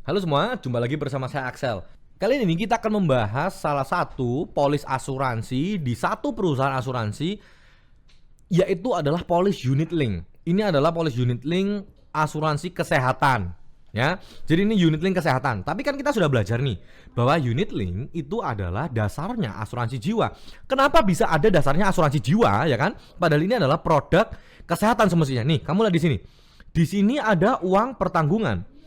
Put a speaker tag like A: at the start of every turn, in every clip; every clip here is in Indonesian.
A: Halo semua, jumpa lagi bersama saya Axel. Kali ini kita akan membahas salah satu polis asuransi di satu perusahaan asuransi, yaitu adalah polis unit link. Ini adalah polis unit link asuransi kesehatan, ya. Jadi ini unit link kesehatan. Tapi kan kita sudah belajar nih bahwa unit link itu adalah dasarnya asuransi jiwa. Kenapa bisa ada dasarnya asuransi jiwa, ya kan? Padahal ini adalah produk kesehatan semestinya. Nih, kamu lihat di sini. Di sini ada uang pertanggungan.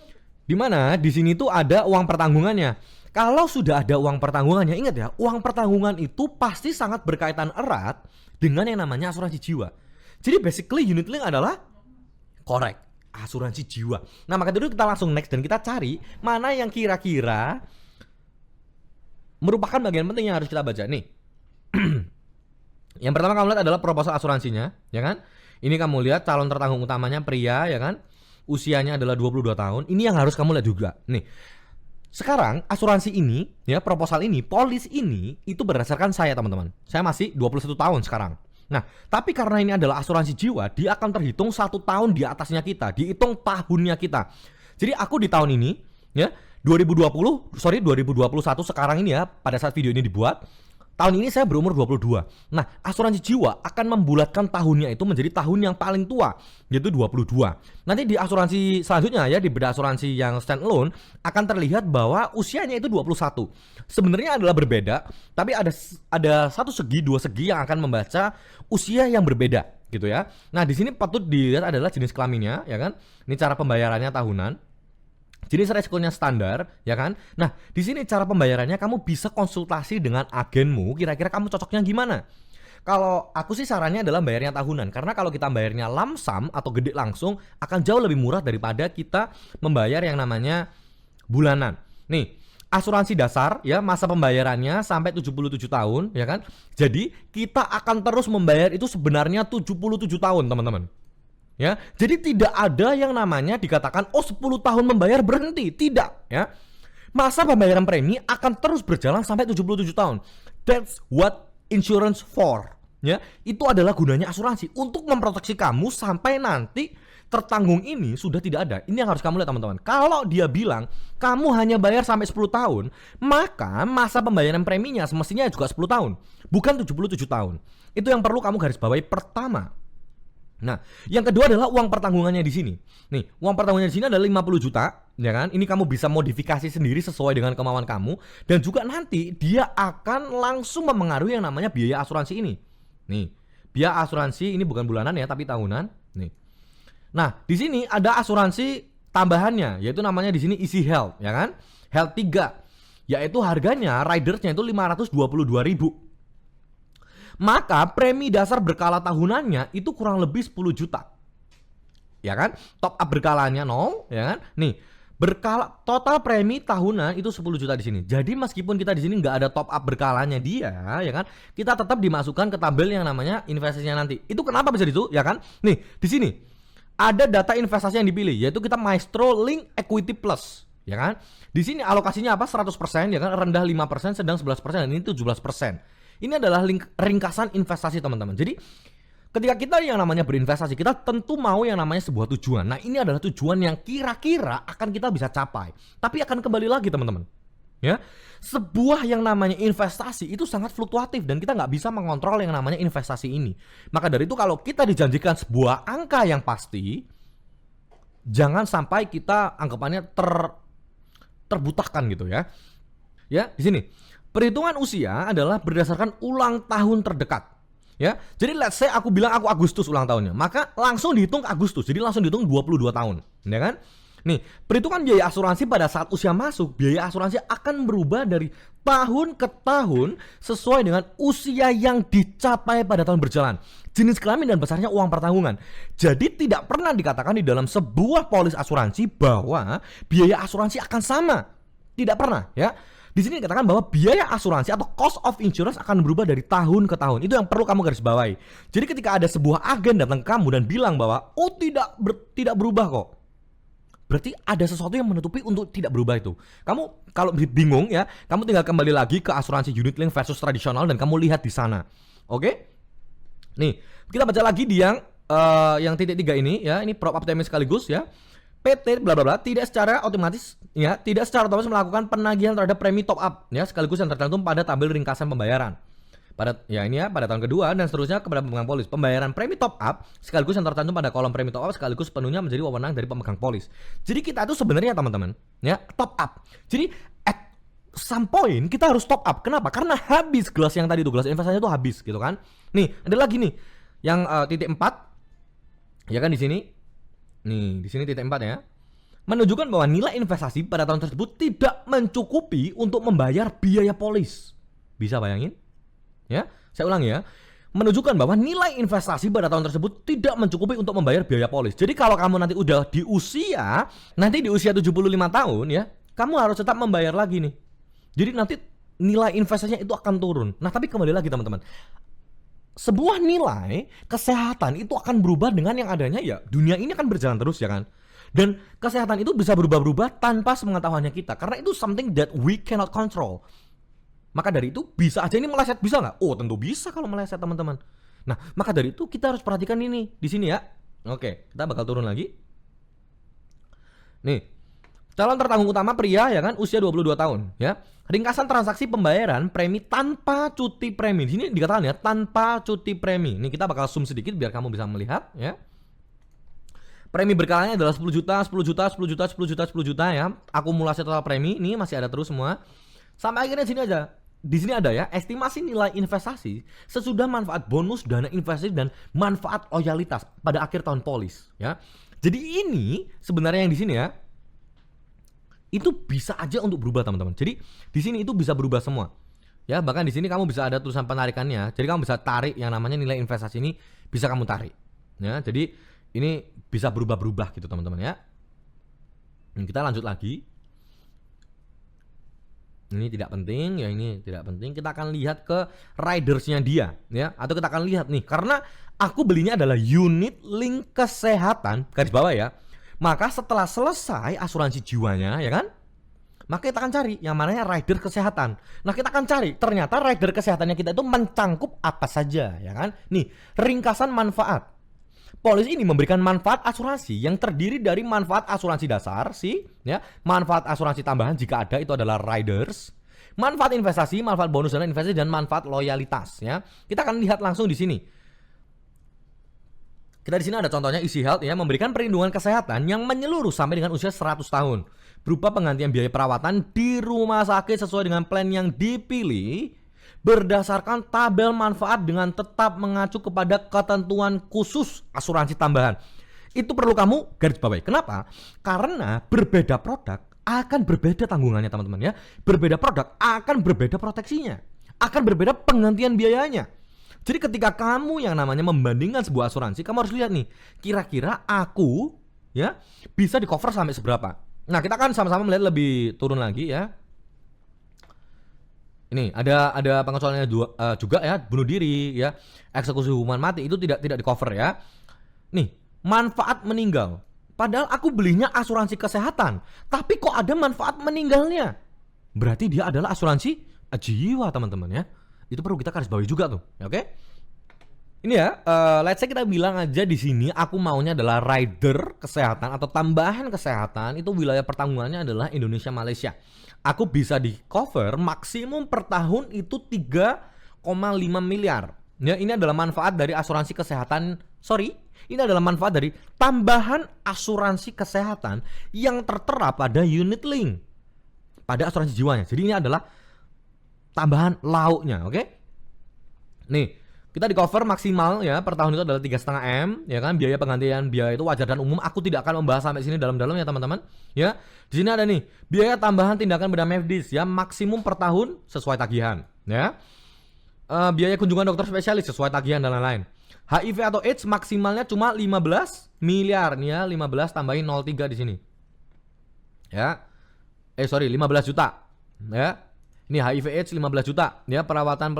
A: Di mana di sini tuh ada uang pertanggungannya. Kalau sudah ada uang pertanggungannya, ingat ya, uang pertanggungan itu pasti sangat berkaitan erat dengan yang namanya asuransi jiwa. Jadi basically unit link adalah korek asuransi jiwa. Nah, maka itu kita langsung next dan kita cari mana yang kira-kira merupakan bagian penting yang harus kita baca nih. Yang pertama kamu lihat adalah proposal asuransinya, ya kan? Ini kamu lihat calon tertanggung utamanya pria, ya kan? Usianya adalah 22 tahun. Ini yang harus kamu lihat juga. Nih. Sekarang asuransi ini, ya, proposal ini, polis ini itu berdasarkan saya, teman-teman. Saya masih 21 tahun sekarang. Nah, tapi karena ini adalah asuransi jiwa, dia akan terhitung 1 tahun di atasnya kita, dihitung tahunnya kita. Jadi aku di tahun ini, ya, 2021 sekarang ini ya, pada saat video ini dibuat, tahun ini saya berumur 22. Nah, asuransi jiwa akan membulatkan tahunnya itu menjadi tahun yang paling tua, yaitu 22. Nanti di asuransi selanjutnya ya, di beda asuransi yang stand alone akan terlihat bahwa usianya itu 21. Sebenarnya adalah berbeda, tapi ada satu segi, dua segi yang akan membaca usia yang berbeda gitu ya. Nah, di sini patut dilihat adalah jenis kelaminnya, ya kan? Ini cara pembayarannya tahunan. Jenis resikonya standar, ya kan? Nah, di sini cara pembayarannya kamu bisa konsultasi dengan agenmu, kira-kira kamu cocoknya gimana? Kalau aku sih sarannya adalah bayarnya tahunan, karena kalau kita bayarnya lump sum atau gede langsung akan jauh lebih murah daripada kita membayar yang namanya bulanan. Nih, asuransi dasar ya, masa pembayarannya sampai 77 tahun, ya kan? Jadi, kita akan terus membayar itu sebenarnya 77 tahun, teman-teman. Ya, jadi tidak ada yang namanya dikatakan 10 tahun membayar berhenti, tidak ya. Masa pembayaran premi akan terus berjalan sampai 77 tahun. That's what insurance for. Ya, itu adalah gunanya asuransi untuk memproteksi kamu sampai nanti tertanggung ini sudah tidak ada. Ini yang harus kamu lihat, teman-teman. Kalau dia bilang kamu hanya bayar sampai 10 tahun, maka masa pembayaran preminya semestinya juga 10 tahun, bukan 77 tahun. Itu yang perlu kamu garis bawahi pertama. Nah, yang kedua adalah uang pertanggungannya di sini. Nih, uang pertanggungannya di sini adalah 50 juta, ya kan? Ini kamu bisa modifikasi sendiri sesuai dengan kemauan kamu, dan juga nanti dia akan langsung memengaruhi yang namanya biaya asuransi ini. Nih, biaya asuransi ini bukan bulanan ya, tapi tahunan. Nih. Nah, di sini ada asuransi tambahannya, yaitu namanya di sini Easy Health, ya kan? Health 3, yaitu harganya ridersnya itu 522.000. Maka premi dasar berkala tahunannya itu kurang lebih 10 juta. Ya kan? Top up berkalanya 0, ya kan? Nih, berkala total premi tahunan itu 10 juta di sini. Jadi meskipun kita di sini nggak ada top up berkalanya dia, ya kan? Kita tetap dimasukkan ke tabel yang namanya investasinya nanti. Itu kenapa bisa itu, ya kan? Nih, di sini ada data investasi yang dipilih, yaitu kita Maestro Link Equity Plus, ya kan? Di sini alokasinya apa? 100%, ya kan? Rendah 5%, sedang 11%, dan ini 17%. Ini adalah ringkasan investasi, teman-teman. Jadi ketika kita yang namanya berinvestasi, kita tentu mau yang namanya sebuah tujuan. Nah, ini adalah tujuan yang kira-kira akan kita bisa capai. Tapi akan kembali lagi, teman-teman. Ya, sebuah yang namanya investasi itu sangat fluktuatif dan kita nggak bisa mengontrol yang namanya investasi ini. Maka dari itu kalau kita dijanjikan sebuah angka yang pasti, jangan sampai kita anggapannya terbutahkan gitu ya. Ya, di sini. Perhitungan usia adalah berdasarkan ulang tahun terdekat. Ya. Jadi let's say aku bilang aku Agustus ulang tahunnya, maka langsung dihitung Agustus. Jadi langsung dihitung 22 tahun, ya kan? Nih, perhitungan biaya asuransi pada saat usia masuk, biaya asuransi akan berubah dari tahun ke tahun sesuai dengan usia yang dicapai pada tahun berjalan, jenis kelamin dan besarnya uang pertanggungan. Jadi tidak pernah dikatakan di dalam sebuah polis asuransi bahwa biaya asuransi akan sama. Tidak pernah, ya. Di sini dikatakan bahwa biaya asuransi atau cost of insurance akan berubah dari tahun ke tahun. Itu yang perlu kamu garis bawahi. Jadi ketika ada sebuah agen datang ke kamu dan bilang bahwa tidak berubah kok, berarti ada sesuatu yang menutupi untuk tidak berubah itu. Kamu kalau bingung ya, kamu tinggal kembali lagi ke asuransi unit link versus tradisional dan kamu lihat di sana. Oke? Nih, kita baca lagi di yang titik 3 ini ya. Ini prop up time sekaligus ya. PT bla bla bla tidak secara otomatis melakukan penagihan terhadap premi top up ya, sekaligus yang tercantum pada tabel ringkasan pembayaran. Pada tahun kedua dan seterusnya kepada pemegang polis. Pembayaran premi top up sekaligus yang tercantum pada kolom premi top up sekaligus penuhnya menjadi wewenang dari pemegang polis. Jadi kita itu sebenarnya teman-teman ya top up. Jadi at some point kita harus top up. Kenapa? Karena habis gelas yang tadi itu, gelas investasinya itu habis gitu kan. Nih, ada lagi nih yang titik 4. Ya kan di sini. Nih, di sini titik 4 ya. Menunjukkan bahwa nilai investasi pada tahun tersebut tidak mencukupi untuk membayar biaya polis. Bisa bayangin? Ya, saya ulangi ya. Menunjukkan bahwa nilai investasi pada tahun tersebut tidak mencukupi untuk membayar biaya polis. Jadi kalau kamu nanti udah di usia 75 tahun ya, kamu harus tetap membayar lagi nih. Jadi nanti nilai investasinya itu akan turun. Nah, tapi kembali lagi teman-teman. Sebuah nilai kesehatan itu akan berubah dengan yang adanya ya. Dunia ini akan berjalan terus ya kan. Dan kesehatan itu bisa berubah-berubah tanpa sepengetahuannya kita. Karena itu something that we cannot control. Maka dari itu bisa aja ini meleset, bisa nggak? Oh tentu bisa kalau meleset teman-teman. Nah maka dari itu kita harus perhatikan ini di sini ya. Oke, kita bakal turun lagi. Nih, calon tertanggung utama pria ya kan, usia 22 tahun ya. Ringkasan transaksi pembayaran premi tanpa cuti premi. Di sini dikatakan ya tanpa cuti premi. Ini kita bakal zoom sedikit biar kamu bisa melihat ya. Premi berkalanya adalah 10 juta, 10 juta, 10 juta, 10 juta, 10 juta ya. Akumulasi total premi ini masih ada terus semua. Sampai akhirnya sini aja. Di sini ada ya, estimasi nilai investasi sesudah manfaat bonus dana investasi dan manfaat loyalitas pada akhir tahun polis ya. Jadi ini sebenarnya yang di sini ya itu bisa aja untuk berubah teman-teman. Jadi di sini itu bisa berubah semua. Ya, bahkan di sini kamu bisa ada tulisan penarikannya. Jadi kamu bisa tarik yang namanya nilai investasi ini bisa kamu tarik. Ya, jadi ini bisa berubah-berubah gitu teman-teman ya. Kita lanjut lagi. Ini tidak penting, ya ini tidak penting. Kita akan lihat ke ridersnya dia, ya. Atau kita akan lihat nih, karena aku belinya adalah unit link kesehatan, garis bawah ya. Maka setelah selesai asuransi jiwanya, ya kan? Maka kita akan cari yang mananya rider kesehatan. Nah kita akan cari, ternyata rider kesehatannya kita itu mencangkup apa saja, ya kan? Nih, ringkasan manfaat. Polis ini memberikan manfaat asuransi yang terdiri dari manfaat asuransi dasar ya, manfaat asuransi tambahan jika ada itu adalah riders, manfaat investasi, manfaat bonus dana investasi dan manfaat loyalitas ya. Kita akan lihat langsung di sini. Kita di sini ada contohnya Easy Health ya, memberikan perlindungan kesehatan yang menyeluruh sampai dengan usia 100 tahun berupa penggantian biaya perawatan di rumah sakit sesuai dengan plan yang dipilih berdasarkan tabel manfaat dengan tetap mengacu kepada ketentuan khusus asuransi tambahan. Itu perlu kamu garis bawahi. Kenapa? Karena berbeda produk akan berbeda tanggungannya teman-teman ya. Berbeda produk akan berbeda proteksinya. Akan berbeda penggantian biayanya. Jadi ketika kamu yang namanya membandingkan sebuah asuransi, kamu harus lihat nih, kira-kira aku ya bisa di cover sampai seberapa. Nah, kita kan sama-sama melihat lebih turun lagi ya. Ini ada pengecualiannya juga ya, bunuh diri ya, eksekusi hukuman mati itu tidak di cover ya. Nih, manfaat meninggal. Padahal aku belinya asuransi kesehatan, tapi kok ada manfaat meninggalnya? Berarti dia adalah asuransi jiwa, teman-teman ya. Itu perlu kita garis bawahi juga tuh, ya, oke? Ini ya, let's say kita bilang aja di sini aku maunya adalah rider kesehatan atau tambahan kesehatan, itu wilayah pertanggungannya adalah Indonesia Malaysia. Aku bisa di cover maksimum per tahun itu 3,5 miliar. Ya, ini adalah manfaat dari asuransi kesehatan. Ini adalah manfaat dari tambahan asuransi kesehatan yang tertera pada unit link pada asuransi jiwanya. Jadi ini adalah tambahan lauknya, oke? Nih, kita di cover maksimal ya per tahun itu adalah 3,5 M ya kan. Biaya penggantian biaya itu wajar dan umum. Aku tidak akan membahas sampai sini dalam-dalam ya teman-teman ya. Di sini ada nih biaya tambahan tindakan bedah medis ya, maksimum per tahun sesuai tagihan ya. Biaya kunjungan dokter spesialis sesuai tagihan dan lain-lain. HIV atau AIDS maksimalnya cuma 15 miliar nih ya, 15 tambahin 03 di sini ya. 15 juta ya. Ini HIV AIDS 15 juta ya. Perawatan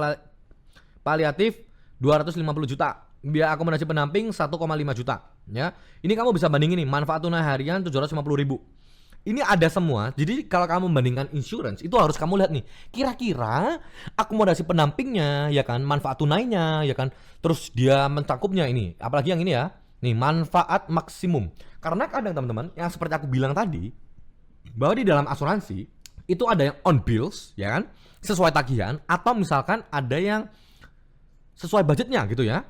A: paliatif 250 juta. Biaya akomodasi pendamping 1,5 juta ya. Ini kamu bisa bandingin nih, manfaat tunai harian 750 ribu. Ini ada semua. Jadi kalau kamu membandingkan insurance, itu harus kamu lihat nih, kira-kira akomodasi pendampingnya ya kan, manfaat tunainya ya kan, terus dia mencakupnya ini, apalagi yang ini ya, Nih, manfaat maksimum. Karena kadang teman-teman, yang seperti aku bilang tadi, bahwa di dalam asuransi itu ada yang on bills, ya kan, sesuai tagihan, atau misalkan ada yang sesuai budgetnya gitu ya,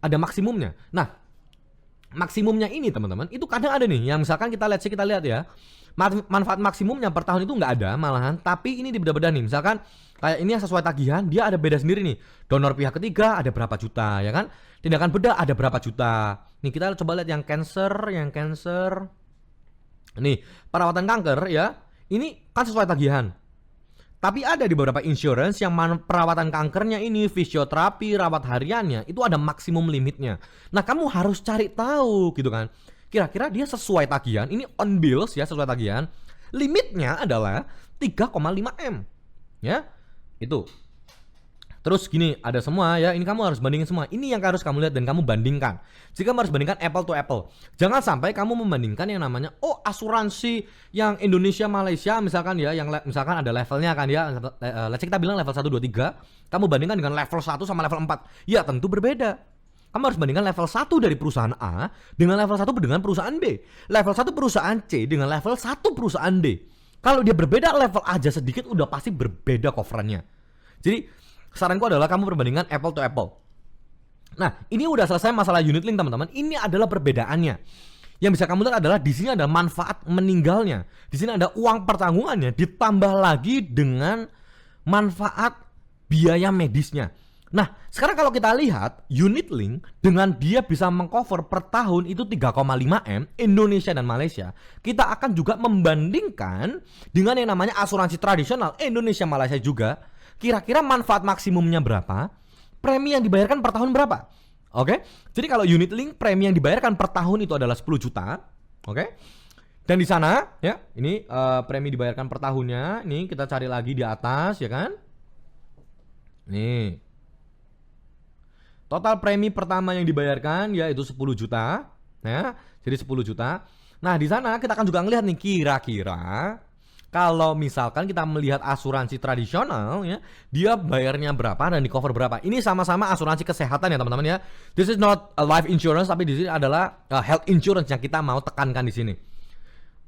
A: ada maksimumnya. Nah, maksimumnya ini teman-teman, itu kadang ada nih, yang misalkan kita lihat ya, manfaat maksimumnya per tahun itu nggak ada malahan, tapi ini dibedah-bedah nih, misalkan kayak ini yang sesuai tagihan, dia ada beda sendiri nih, donor pihak ketiga ada berapa juta, ya kan, tindakan bedah ada berapa juta. Nih kita coba lihat yang cancer, nih perawatan kanker ya, ini kan sesuai tagihan. Tapi ada di beberapa insurance yang perawatan kankernya ini, fisioterapi, rawat hariannya, itu ada maksimum limitnya. Nah, kamu harus cari tahu gitu kan. Kira-kira dia sesuai tagihan, ini on bills ya, sesuai tagihan. Limitnya adalah 3,5 M. Ya, itu. Terus gini, ada semua ya, ini kamu harus bandingin semua. Ini yang harus kamu lihat dan kamu bandingkan. Jika kamu harus bandingkan apple to apple. Jangan sampai kamu membandingkan yang namanya, oh asuransi yang Indonesia Malaysia misalkan ya, yang misalkan ada levelnya kan ya. Let's say kita bilang level 1, 2, 3. Kamu bandingkan dengan level 1 sama level 4. Ya tentu berbeda. Kamu harus bandingkan level 1 dari perusahaan A dengan level 1 dengan perusahaan B. Level 1 perusahaan C dengan level 1 perusahaan D. Kalau dia berbeda level aja sedikit udah pasti berbeda coverannya. Jadi saranku adalah kamu perbandingan apple to apple. Nah, ini udah selesai masalah unit link teman-teman. Ini adalah perbedaannya. Yang bisa kamu lihat adalah di sini ada manfaat meninggalnya. Di sini ada uang pertanggungannya ditambah lagi dengan manfaat biaya medisnya. Nah, sekarang kalau kita lihat unit link dengan dia bisa mengcover per tahun itu 3,5 M Indonesia dan Malaysia. Kita akan juga membandingkan dengan yang namanya asuransi tradisional Indonesia Malaysia juga. Kira-kira manfaat maksimumnya berapa? Premi yang dibayarkan per tahun berapa? Oke. Jadi kalau unit link premi yang dibayarkan per tahun itu adalah 10 juta. Oke. Dan di sana ya, ini premi dibayarkan per tahunnya. Nih kita cari lagi di atas ya kan. Nih. Total premi pertama yang dibayarkan yaitu 10 juta. Ya. Jadi 10 juta. Nah, di sana kita akan juga ngelihat nih kira-kira kalau misalkan kita melihat asuransi tradisional ya, dia bayarnya berapa dan di cover berapa. Ini sama-sama asuransi kesehatan ya teman-teman ya. This is not a life insurance, tapi di sini adalah health insurance yang kita mau tekankan di sini.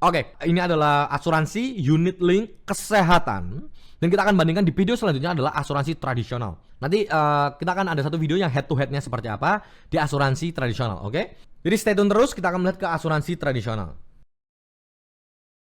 A: Oke, ini adalah asuransi unit link kesehatan dan kita akan bandingkan di video selanjutnya adalah asuransi tradisional. Nanti kita akan ada satu video yang head to headnya seperti apa di asuransi tradisional, oke? Jadi stay tune terus, kita akan melihat ke asuransi tradisional.